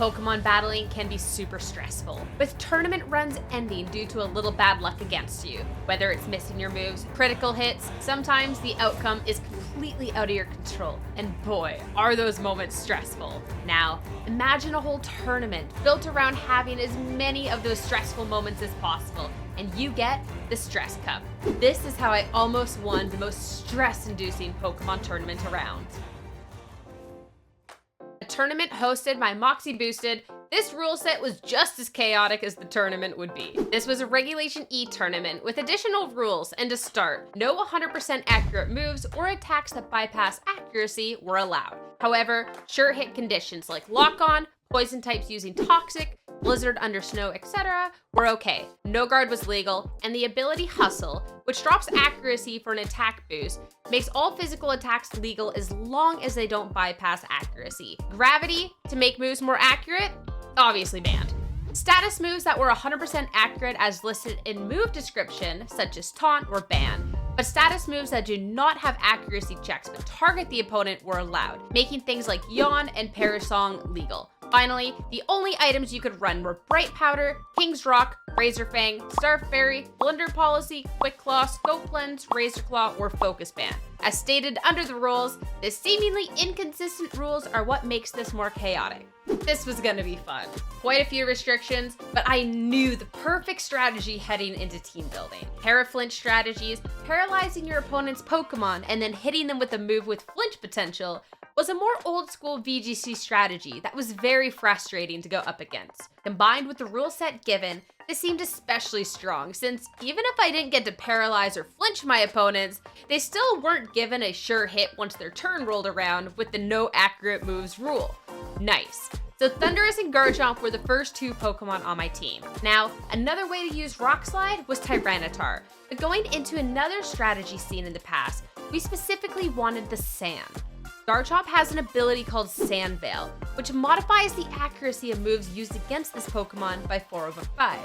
Pokemon battling can be super stressful, with tournament runs ending due to a little bad luck against you. Whether it's missing your moves, critical hits, sometimes the outcome is completely out of your control, and boy, are those moments stressful. Now, imagine a whole tournament built around having as many of those stressful moments as possible, and you get the Stress Cup. This is how I almost won the most stress-inducing Pokemon tournament around. A tournament hosted by Moxie Boosted, this rule set was just as chaotic as the tournament would be. This was a Regulation E tournament with additional rules, and to start, no 100% accurate moves or attacks that bypass accuracy were allowed. However, sure hit conditions like lock-on, poison types using toxic, blizzard under snow, etc. were okay. No guard was legal, and the ability Hustle, which drops accuracy for an attack boost, makes all physical attacks legal as long as they don't bypass accuracy. Gravity, to make moves more accurate, obviously banned. Status moves that were 100% accurate as listed in move description, such as Taunt, were banned. But status moves that do not have accuracy checks but target the opponent were allowed, making things like Yawn and Perish Song legal. Finally, the only items you could run were Bright Powder, King's Rock, Razor Fang, Star Fairy, Blunder Policy, Quick Claw, Scope Lens, Razor Claw, or Focus Band. As stated under the rules, the seemingly inconsistent rules are what makes this more chaotic. This was gonna be fun. Quite a few restrictions, but I knew the perfect strategy heading into team building. Para-flinch strategies, paralyzing your opponent's Pokemon and then hitting them with a move with flinch potential, was a more old school VGC strategy that was very frustrating to go up against. Combined with the rule set given, this seemed especially strong since even if I didn't get to paralyze or flinch my opponents, they still weren't given a sure hit once their turn rolled around with the no accurate moves rule. Nice. So Thundurus and Garchomp were the first two Pokemon on my team. Now, another way to use Rock Slide was Tyranitar, but going into another strategy seen in the past, we specifically wanted the Sand. Garchomp has an ability called Sand Veil, which modifies the accuracy of moves used against this Pokemon by 4 over 5.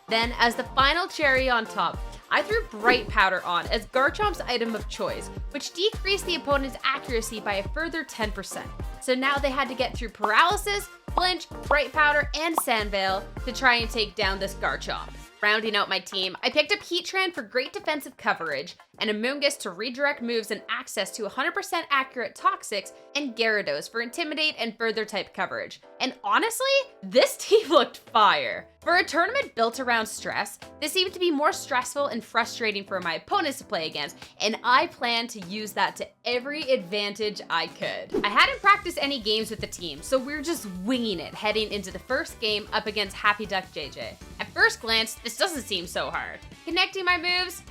Then, as the final cherry on top, I threw Bright Powder on as Garchomp's item of choice, which decreased the opponent's accuracy by a further 10%. So now they had to get through Paralysis, Flinch, Bright Powder, and Sand Veil to try and take down this Garchomp. Rounding out my team, I picked up Heatran for great defensive coverage, and Amoonguss to redirect moves and access to 100% accurate Toxics, and Gyarados for Intimidate and further type coverage. And honestly, this team looked fire. For a tournament built around stress, this seemed to be more stressful and frustrating for my opponents to play against, and I planned to use that to every advantage I could. I hadn't practiced any games with the team, so we were just winging it heading into the first game up against Happy Duck JJ. At first glance, this doesn't seem so hard. Connecting my moves?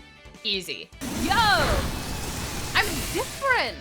Easy. Yo! I'm different!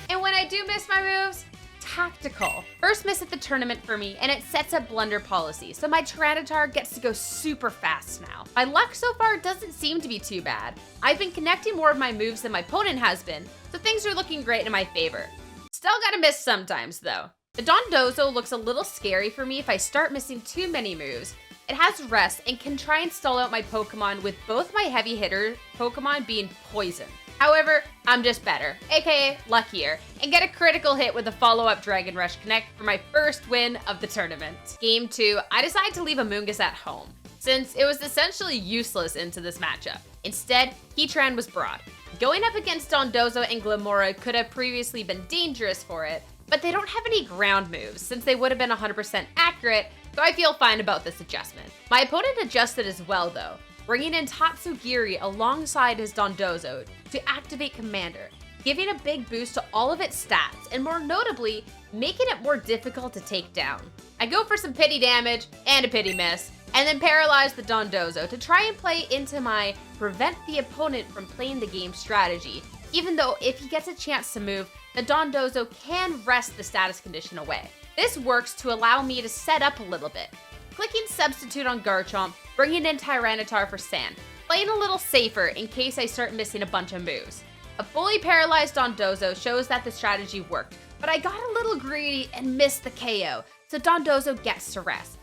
And when I do miss my moves, tactical. First miss at the tournament for me, and it sets up Blunder Policy, so my Tyranitar gets to go super fast now. My luck so far doesn't seem to be too bad. I've been connecting more of my moves than my opponent has been, so things are looking great in my favor. Still gotta miss sometimes though. The Dondozo looks a little scary for me if I start missing too many moves. It has Rest and can try and stall out my Pokemon with both my heavy hitter Pokemon being Poison. However, I'm just better, aka luckier, and get a critical hit with a follow-up Dragon Rush Connect for my first win of the tournament. Game 2, I decided to leave Amoonguss at home, since it was essentially useless into this matchup. Instead, Heatran was brought. Going up against Dondozo and Glimmora could have previously been dangerous for it, but they don't have any ground moves, since they would have been 100% accurate, so I feel fine about this adjustment. My opponent adjusted as well though, bringing in Tatsugiri alongside his Dondozo to activate Commander, giving a big boost to all of its stats, and more notably, making it more difficult to take down. I go for some pity damage and a pity miss, and then paralyze the Dondozo to try and play into my prevent the opponent from playing the game strategy, even though if he gets a chance to move, the Dondozo can wrest the status condition away. This works to allow me to set up a little bit. Clicking Substitute on Garchomp, bringing in Tyranitar for Sand, playing a little safer in case I start missing a bunch of moves. A fully paralyzed Dondozo shows that the strategy worked, but I got a little greedy and missed the KO, so Dondozo gets to rest.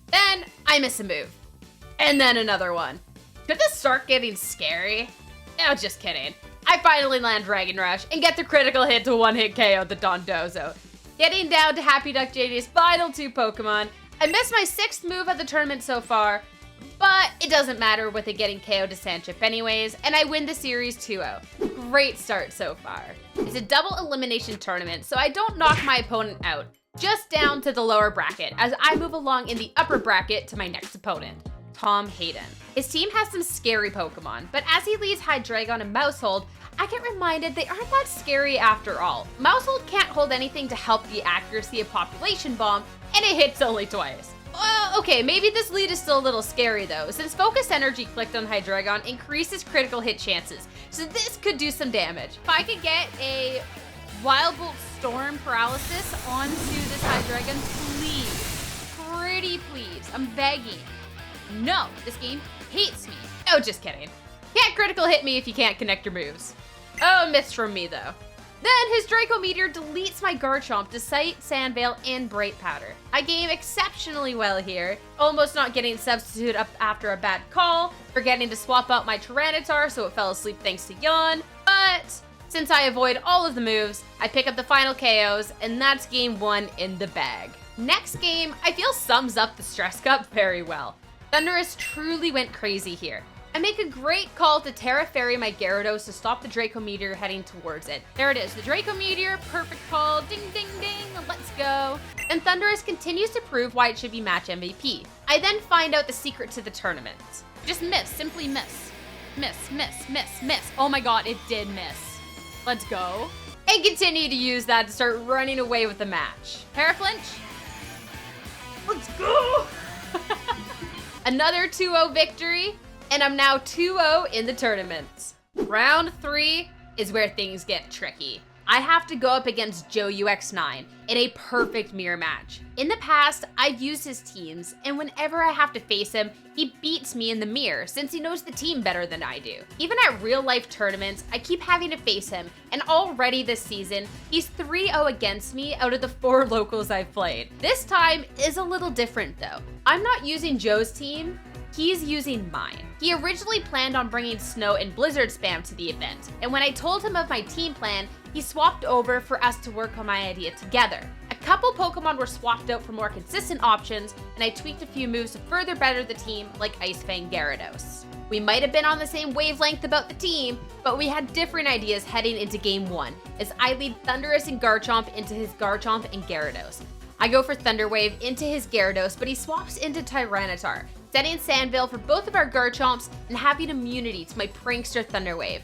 Then I miss a move. And then another one. Could this start getting scary? No, just kidding. I finally land Dragon Rush and get the critical hit to one-hit KO the Dondozo. Getting down to Happy Duck JJ's final 2 Pokemon. I missed my 6th move of the tournament so far, but it doesn't matter with it getting KO'd to Sandchip anyways, and I win the series 2-0. Great start so far. It's a double elimination tournament, so I don't knock my opponent out, just down to the lower bracket as I move along in the upper bracket to my next opponent, Tom Hayden. His team has some scary Pokemon, but as he leads Hydreigon and Mousehold, I get reminded they aren't that scary after all. Mousehold can't hold anything to help the accuracy of Population Bomb, and it hits only twice. Okay, maybe this lead is still a little scary though, since Focus Energy clicked on Hydreigon increases critical hit chances, so this could do some damage. If I could get a Wild Bolt Storm Paralysis onto this Hydreigon, please. Pretty please. I'm begging. No, this game hates me. Oh, just kidding. Can't critical hit me if you can't connect your moves. Oh, miss from me though. Then his Draco Meteor deletes my Garchomp to Sight, Sandveil, and Bright Powder. I game exceptionally well here, almost not getting substituted up after a bad call, forgetting to swap out my Tyranitar so it fell asleep thanks to Yawn, but since I avoid all of the moves, I pick up the final KOs, and that's game 1 in the bag. Next game, I feel sums up the Stress Cup very well. Thundurus truly went crazy here. I make a great call to Terra Fairy my Gyarados to stop the Draco Meteor heading towards it. There it is, the Draco Meteor, perfect call, ding ding ding, let's go. And Thundurus continues to prove why it should be match MVP. I then find out the secret to the tournament. Just miss, simply miss. Miss, miss, miss, miss. Oh my god, it did miss. Let's go. And continue to use that to start running away with the match. Paraflinch. Let's go! Another 2-0 victory. And I'm now 2-0 in the tournament. Round 3 is where things get tricky. I have to go up against Joe UX9 in a perfect mirror match. In the past, I've used his teams, and whenever I have to face him, he beats me in the mirror since he knows the team better than I do. Even at real life tournaments, I keep having to face him, and already this season, he's 3-0 against me out of the 4 locals I've played. This time is a little different though. I'm not using Joe's team, he's using mine. He originally planned on bringing Snow and Blizzard Spam to the event, and when I told him of my team plan, he swapped over for us to work on my idea together. A couple Pokemon were swapped out for more consistent options, and I tweaked a few moves to further better the team, like Ice Fang Gyarados. We might have been on the same wavelength about the team, but we had different ideas heading into game 1, as I lead Thundurus and Garchomp into his Garchomp and Gyarados. I go for Thunder Wave into his Gyarados, but he swaps into Tyranitar, setting Sandveil for both of our Garchomps and having immunity to my Prankster Thunder Wave.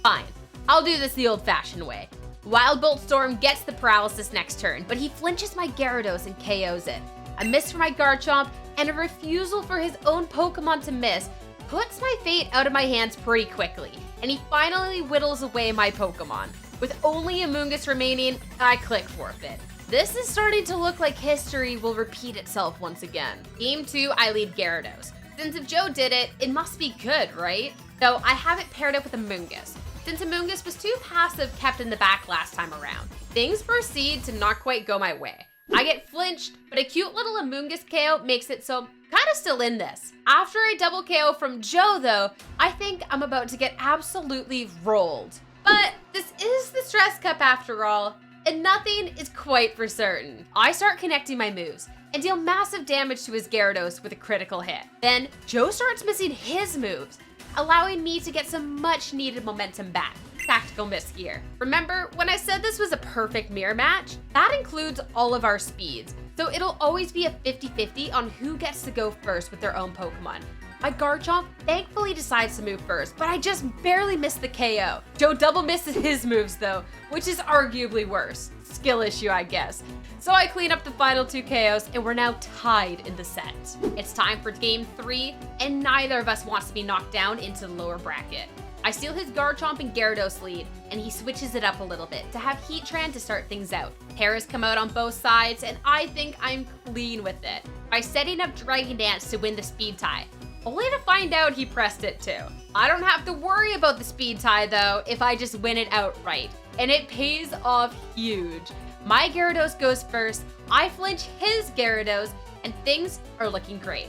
Fine, I'll do this the old-fashioned way. Wild Bolt Storm gets the paralysis next turn, but he flinches my Gyarados and KOs it. A miss for my Garchomp, and a refusal for his own Pokemon to miss puts my fate out of my hands pretty quickly, and he finally whittles away my Pokemon. With only Amoonguss remaining, I click forfeit. This is starting to look like history will repeat itself once again. Game 2, I lead Gyarados. Since if Joe did it, it must be good, right? Though I have it paired up with Amoonguss. Since Amoonguss was too passive kept in the back last time around, things proceed to not quite go my way. I get flinched, but a cute little Amoonguss KO makes it so I'm kinda still in this. After a double KO from Joe though, I think I'm about to get absolutely rolled. But this is the Stress Cup after all, and nothing is quite for certain. I start connecting my moves and deal massive damage to his Gyarados with a critical hit. Then Joe starts missing his moves, allowing me to get some much needed momentum back. Tactical miss here. Remember when I said this was a perfect mirror match? That includes all of our speeds, so it'll always be a 50-50 on who gets to go first with their own Pokemon. My Garchomp thankfully decides to move first, but I just barely missed the KO. Joe double misses his moves though, which is arguably worse. Skill issue, I guess. So I clean up the final 2 KOs and we're now tied in the set. It's time for game 3 and neither of us wants to be knocked down into the lower bracket. I steal his Garchomp and Gyarados lead, and he switches it up a little bit to have Heatran to start things out. Terras come out on both sides, and I think I'm clean with it by setting up Dragon Dance to win the speed tie, only to find out he pressed it too. I don't have to worry about the speed tie though if I just win it outright, and it pays off huge. My Gyarados goes first, I flinch his Gyarados, and things are looking great.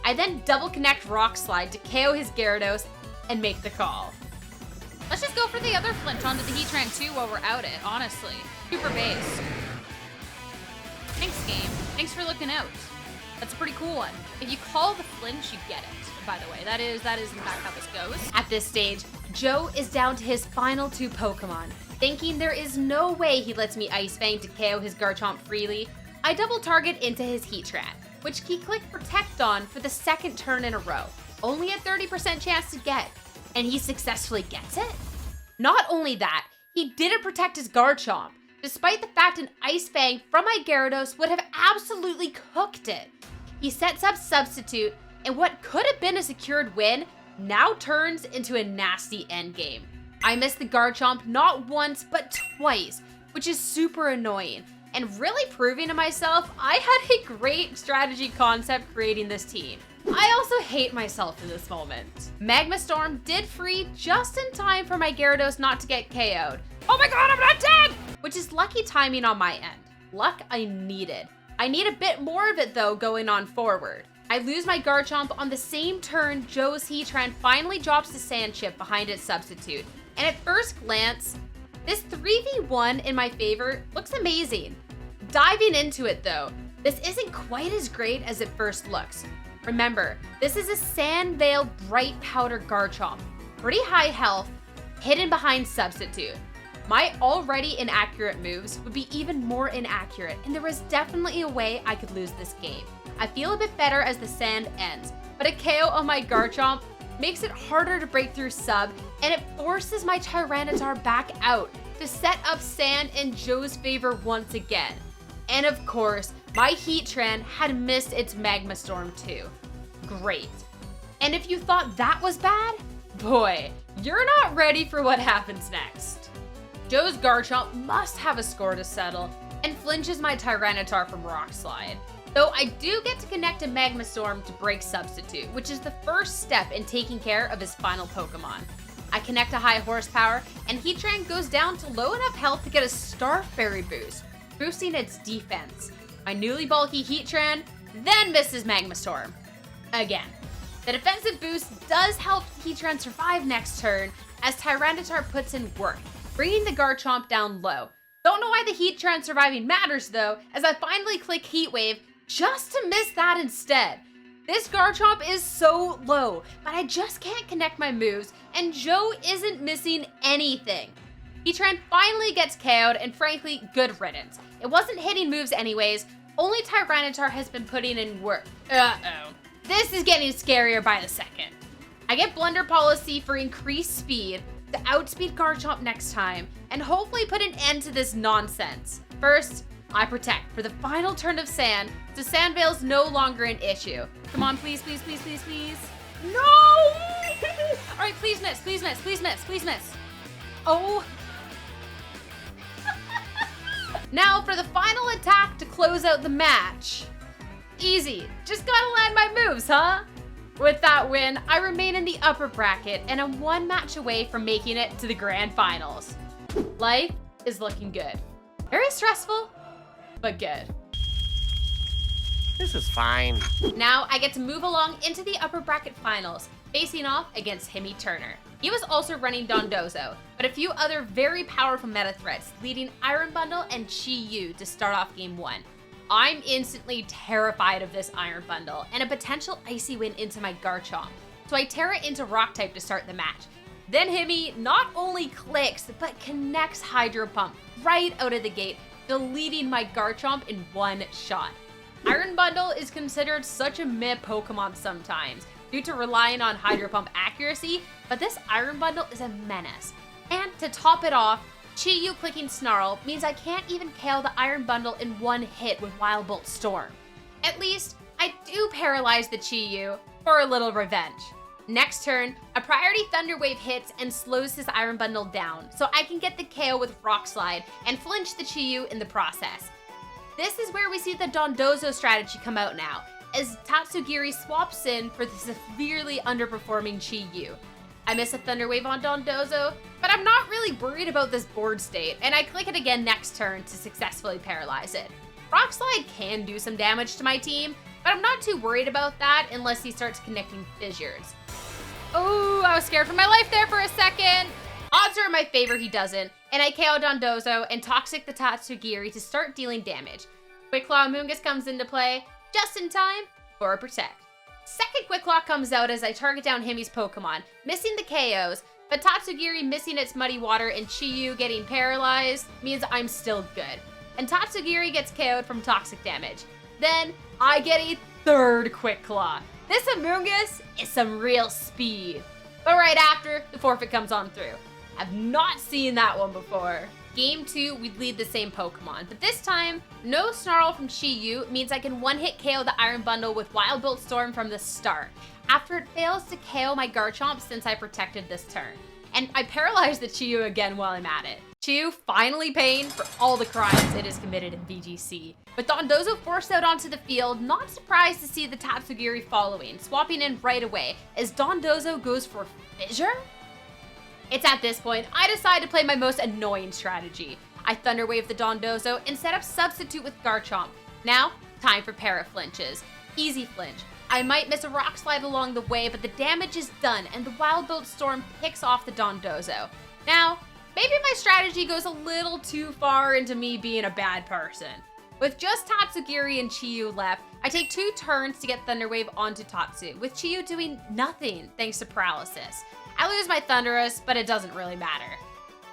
I then double connect Rock Slide to KO his Gyarados and make the call. Let's just go for the other flinch onto the Heatran too while we're out it, honestly. Super base. Thanks, game. Thanks for looking out. That's a pretty cool one. If you call the flinch, you get it. By the way, that is in fact how this goes. At this stage, Joe is down to his final 2 Pokemon. Thinking there is no way he lets me Ice Fang to KO his Garchomp freely, I double target into his Heatran, which he clicked Protect on for the 2nd turn in a row. Only a 30% chance to get, and he successfully gets it? Not only that, he didn't protect his Garchomp, despite the fact an Ice Fang from my Gyarados would have absolutely cooked it. He sets up Substitute, and what could have been a secured win now turns into a nasty endgame. I missed the Garchomp not once, but twice, which is super annoying, and really proving to myself I had a great strategy concept creating this team. I also hate myself in this moment. Magma Storm did free just in time for my Gyarados not to get KO'd. Oh my god, I'm not dead! Which is lucky timing on my end. Luck I needed. I need a bit more of it though going on forward. I lose my Garchomp on the same turn Joe's Heatran finally drops the Sand Chip behind its Substitute. And at first glance, this 3v1 in my favor looks amazing. Diving into it though, this isn't quite as great as it first looks. Remember, this is a Sand Veil Bright Powder Garchomp. Pretty high health, hidden behind Substitute. My already inaccurate moves would be even more inaccurate, and there was definitely a way I could lose this game. I feel a bit better as the sand ends, but a KO on my Garchomp makes it harder to break through sub, and it forces my Tyranitar back out to set up sand in Joe's favor once again. And of course, my Heatran had missed its Magma Storm too. Great. And if you thought that was bad, boy, you're not ready for what happens next. Joe's Garchomp must have a score to settle and flinches my Tyranitar from Rock Slide. Though I do get to connect a Magma Storm to break Substitute, which is the first step in taking care of his final Pokemon. I connect a high horsepower, and Heatran goes down to low enough health to get a Star Fairy boost, boosting its defense. My newly bulky Heatran then misses Magma Storm. Again. The defensive boost does help Heatran survive next turn, as Tyranitar puts in work, bringing the Garchomp down low. Don't know why the Heatran surviving matters though, as I finally click Heat Wave just to miss that instead. This Garchomp is so low, but I just can't connect my moves, and Joe isn't missing anything. Heatran finally gets KO'd, and frankly, good riddance. It wasn't hitting moves anyways, only Tyranitar has been putting in work. Uh-oh. This is getting scarier by the second. I get Blunder Policy for increased speed to outspeed Garchomp next time, and hopefully put an end to this nonsense. First, I protect for the final turn of sand, so Sand Veil's no longer an issue. Come on, please, please, please, please, please. No! All right, please miss, please miss, please miss, please miss. Oh. Now for the final attack to close out the match. Easy, just gotta land my moves, huh? With that win, I remain in the upper bracket and I'm one match away from making it to the grand finals. Life is looking good. Very stressful, but good. This is fine. Now I get to move along into the upper bracket finals, facing off against Himmy Turner. He was also running Dondozo, but a few other very powerful meta threats, leading Iron Bundle and Chi-Yu to start off game 1. I'm instantly terrified of this Iron Bundle and a potential Icy Wind into my Garchomp, so I tear it into Rock type to start the match. Then Himmy not only clicks, but connects Hydro Pump right out of the gate, deleting my Garchomp in one shot. Iron Bundle is considered such a meh Pokemon sometimes, due to relying on Hydro Pump accuracy, but this Iron Bundle is a menace. And to top it off, Chi-Yu clicking Snarl means I can't even KO the Iron Bundle in one hit with Wild Bolt Storm. At least, I do paralyze the Chi-Yu for a little revenge. Next turn, a priority Thunder Wave hits and slows his Iron Bundle down, so I can get the KO with Rock Slide and flinch the Chi-Yu in the process. This is where we see the Dondozo strategy come out now, as Tatsugiri swaps in for the severely underperforming Chi-Yu. I miss a Thunder Wave on Dondozo, but I'm not really worried about this board state, and I click it again next turn to successfully paralyze it. Rock Slide can do some damage to my team, but I'm not too worried about that unless he starts connecting Fissures. Oh, I was scared for my life there for a second. Odds are in my favor he doesn't, and I KO Dondozo and Toxic the Tatsugiri to start dealing damage. Quick Claw Amoonguss comes into play just in time for a protect. Second Quick Claw comes out as I target down Himi's Pokemon, missing the KOs, but Tatsugiri missing its Muddy Water and Chiyu getting paralyzed means I'm still good. And Tatsugiri gets KO'd from toxic damage. Then I get a third Quick Claw. This Amoonguss is some real speed. But right after, the forfeit comes on through. I've not seen that one before. Game 2, we lead the same Pokemon, but this time, no Snarl from Chiyu means I can one-hit KO the Iron Bundle with Wild Bolt Storm from the start, after it fails to KO my Garchomp since I protected this turn. And I paralyzed the Chiyu again while I'm at it. Chiyu finally paying for all the crimes it has committed in VGC. With Dondozo forced out onto the field, not surprised to see the Tatsugiri following, swapping in right away, as Dondozo goes for Fissure? It's at this point, I decide to play my most annoying strategy. I Thunder Wave the Dondozo and set up Substitute with Garchomp. Now, time for Para-Flinches. Easy flinch. I might miss a Rock Slide along the way, but the damage is done and the Wild Bolt Storm picks off the Dondozo. Now, maybe my strategy goes a little too far into me being a bad person. With just Tatsugiri and Chiyu left, I take 2 turns to get Thunder Wave onto Tatsu, with Chiyu doing nothing thanks to Paralysis. I lose my Thundurus, but it doesn't really matter.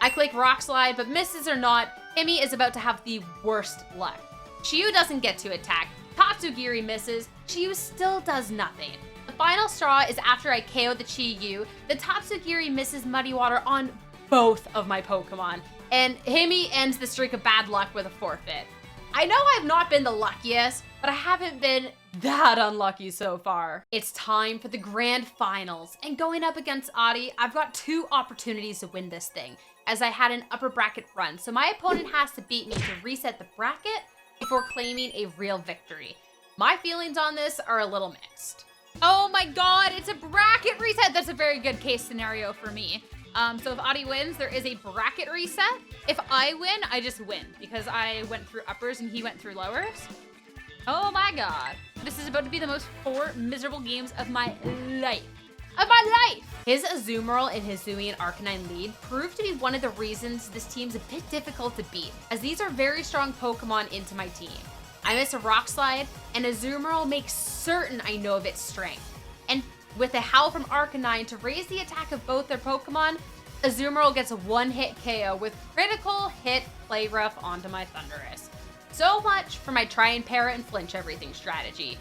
I click Rock Slide, but misses or not, Himi is about to have the worst luck. Chiyu doesn't get to attack, Tatsugiri misses, Chiyu still does nothing. The final straw is after I KO the Chiyu, the Tatsugiri misses Muddy Water on both of my Pokemon, and Himi ends the streak of bad luck with a forfeit. I know I've not been the luckiest, but I haven't been that unlucky so far. It's time for the grand finals, and going up against Adi, I've got 2 opportunities to win this thing, as I had an upper bracket run, so my opponent has to beat me to reset the bracket before claiming a real victory. My feelings on this are a little mixed. Oh my god, it's a bracket reset. That's a very good case scenario for me. So if Adi wins, there is a bracket reset. If I win, I just win because I went through uppers and he went through lowers. Oh my god. This is about to be the most 4 miserable games of my life. His Azumarill and Hisuian Arcanine lead proved to be one of the reasons this team's a bit difficult to beat, as these are very strong Pokemon into my team. I miss a Rock Slide, and Azumarill makes certain I know of its strength. And with a Howl from Arcanine to raise the attack of both their Pokemon, Azumarill gets a one-hit KO with critical hit Play Rough onto my Thundurus. So much for my try and para and flinch everything strategy.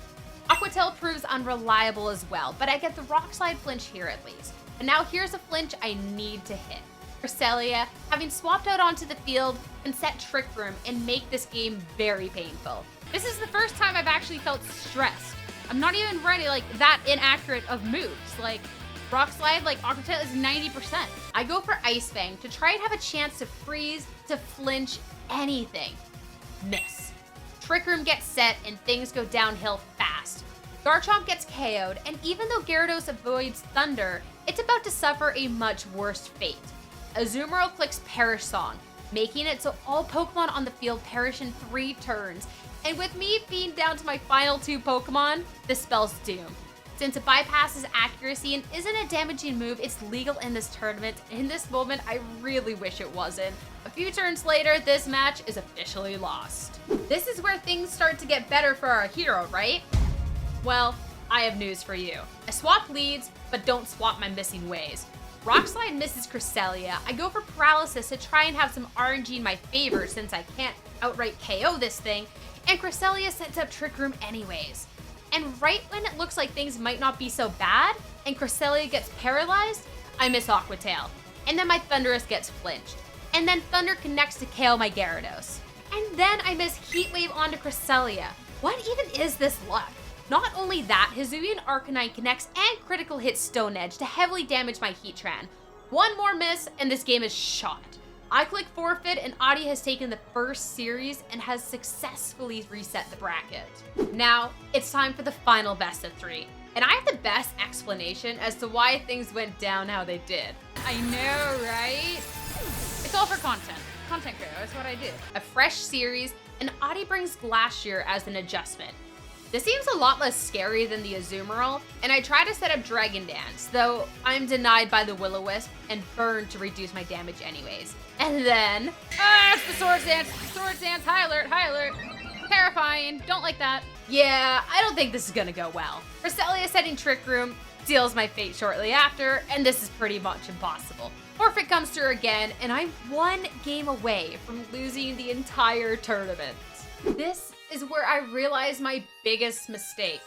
Aquatail proves unreliable as well, but I get the Rock Slide flinch here at least. And now here's a flinch I need to hit. Cresselia, having swapped out onto the field, can set Trick Room and make this game very painful. This is the first time I've actually felt stressed. I'm not even ready like that inaccurate of moves. Like Rock Slide, like Aquatail is 90%. I go for Ice Fang to try and have a chance to freeze, to flinch, anything. Miss. Trick Room gets set and things go downhill fast. Garchomp gets KO'd, and even though Gyarados avoids Thunder, it's about to suffer a much worse fate. Azumarill clicks Perish Song, making it so all Pokemon on the field perish in 3 turns, and with me being down to my final 2 Pokemon, this spells doom. Since it bypasses accuracy and isn't a damaging move, it's legal in this tournament. In this moment, I really wish it wasn't. A few turns later, this match is officially lost. This is where things start to get better for our hero, right? Well, I have news for you. I swap leads, but don't swap my missing ways. Rock Slide misses Cresselia. I go for Paralysis to try and have some RNG in my favor since I can't outright KO this thing, and Cresselia sets up Trick Room anyways. And right when it looks like things might not be so bad, and Cresselia gets paralyzed, I miss Aquatail. And then my Thundurus gets flinched. And then Thunder connects to KO my Gyarados. And then I miss Heat Wave onto Cresselia. What even is this luck? Not only that, Hisuian Arcanine connects and critical hits Stone Edge to heavily damage my Heatran. One more miss and this game is shot. I click forfeit and Adi has taken the first series and has successfully reset the bracket. Now, it's time for the final best of 3. And I have the best explanation as to why things went down how they did. I know, right? It's all for content. Content creator, that's what I do. A fresh series, and Adi brings Glacier as an adjustment. This seems a lot less scary than the Azumarill, and I try to set up Dragon Dance, though I'm denied by the Will-O-Wisp and burned to reduce my damage anyways. And then... Ah, it's the Swords Dance! Swords Dance, high alert, high alert! Terrifying. Don't like that. Yeah, I don't think this is gonna go well. Cresselia setting Trick Room seals my fate shortly after, and this is pretty much impossible. Forfeit comes through again, and I'm one game away from losing the entire tournament. This is where I realize my biggest mistake.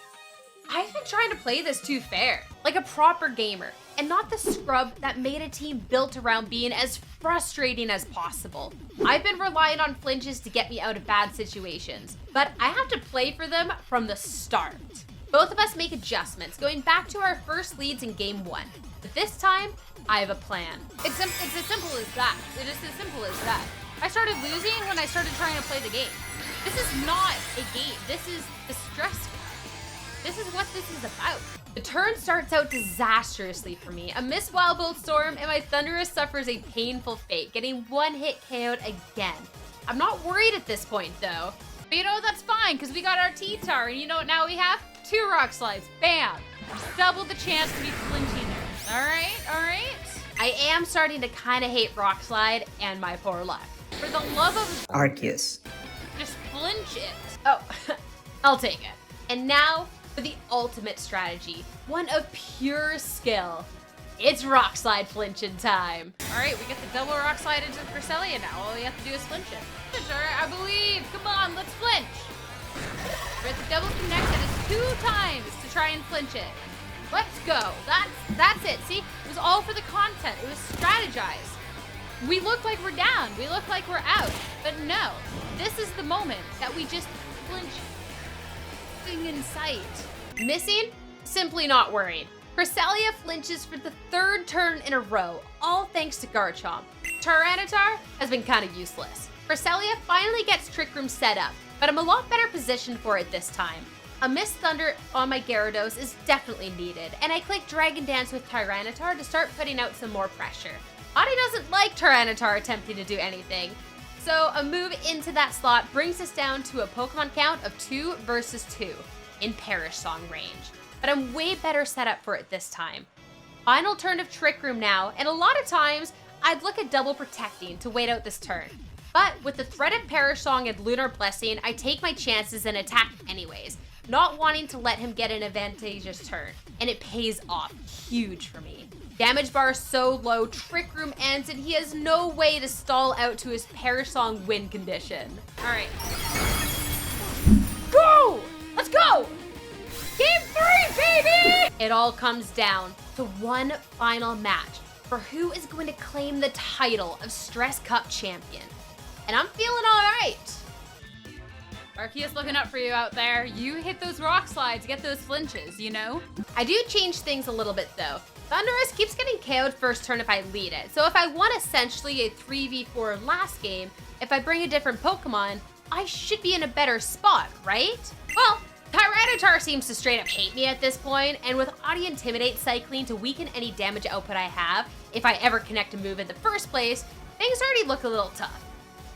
I've been trying to play this too fair, like a proper gamer, and not the scrub that made a team built around being as frustrating as possible. I've been relying on flinches to get me out of bad situations, but I have to play for them from the start. Both of us make adjustments, going back to our first leads in game 1. But this time, I have a plan. It's as simple as that. It is as simple as that. I started losing when I started trying to play the game. This is not a game. This is the stress game. This is what this is about. The turn starts out disastrously for me. A missed Wild Bolt Storm, and my Thunderous suffers a painful fate, getting one hit KO'd again. I'm not worried at this point, though. But you know, that's fine, because we got our T-Tar, and you know what now we have? 2 Rock Slides. Bam! Double the chance to be flinching there. All right. I am starting to kind of hate Rock Slide and my poor luck. For the love of Arceus. just flinch it. Oh, I'll take it. And now for the ultimate strategy, one of pure skill. It's Rock Slide flinching time. All right, we get the double Rock Slide into Cresselia now. All we have to do is flinch it. All right, I believe. Come on, let's flinch. We're at the double connect. That is 2 times to try and flinch it. Let's go. That's it. See, it was all for the content. It was strategized. We look like we're down. We look like we're out. But no, this is the moment that we just flinch. Thing in sight. Missing? Simply not worried. Cresselia flinches for the 3rd turn in a row, all thanks to Garchomp. Tyranitar has been kind of useless. Cresselia finally gets Trick Room set up, but I'm a lot better positioned for it this time. A Mist Thunder on my Gyarados is definitely needed, and I click Dragon Dance with Tyranitar to start putting out some more pressure. Adi doesn't like Tyranitar attempting to do anything, so a move into that slot brings us down to a Pokemon count of 2 versus 2 in Perish Song range. But I'm way better set up for it this time. Final turn of Trick Room now, and a lot of times I'd look at double protecting to wait out this turn. But with the threat of Perish Song and Lunar Blessing, I take my chances and attack anyways, not wanting to let him get an advantageous turn, and it pays off huge for me. Damage bar is so low, Trick Room ends, and he has no way to stall out to his Perish Song win condition. All right. Go! Let's go! Game 3, baby! It all comes down to one final match for who is going to claim the title of Stress Cup champion. And I'm feeling all right. Arceus looking up for you out there. You hit those rock slides, get those flinches, you know? I do change things a little bit though. Thunderous keeps getting KO'd first turn if I lead it. So if I won essentially a 3v4 last game, if I bring a different Pokemon, I should be in a better spot, right? Well, Tyranitar seems to straight up hate me at this point, and with Audi Intimidate cycling to weaken any damage output I have, if I ever connect a move in the first place, things already look a little tough.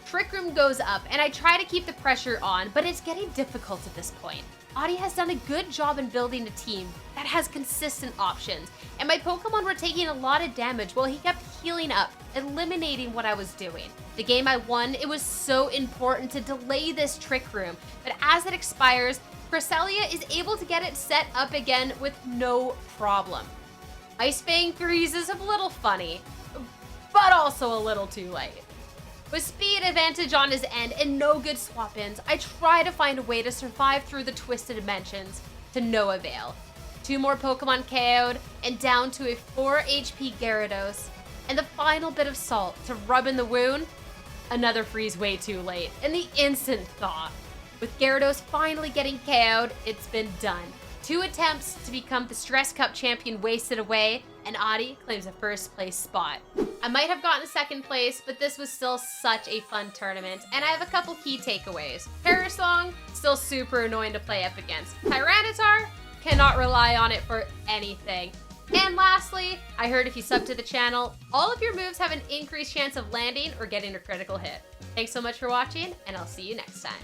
Trick Room goes up, and I try to keep the pressure on, but it's getting difficult at this point. Audi has done a good job in building a team that has consistent options, and my Pokemon were taking a lot of damage while he kept healing up, eliminating what I was doing. The game I won, it was so important to delay this Trick Room, but as it expires, Cresselia is able to get it set up again with no problem. Ice Fang Threes is a little funny, but also a little too late. With speed advantage on his end and no good swap-ins, I try to find a way to survive through the twisted dimensions, to no avail. 2 more Pokemon KO'd, and down to a 4 HP Gyarados, and the final bit of salt to rub in the wound, another freeze way too late, and the instant thaw. With Gyarados finally getting KO'd, it's been done. 2 attempts to become the Stress Cup champion wasted away, and Audi claims a first place spot. I might have gotten second place, but this was still such a fun tournament, and I have a couple key takeaways. Perish Song, still super annoying to play up against. Tyranitar, cannot rely on it for anything. And lastly, I heard if you sub to the channel, all of your moves have an increased chance of landing or getting a critical hit. Thanks so much for watching, and I'll see you next time.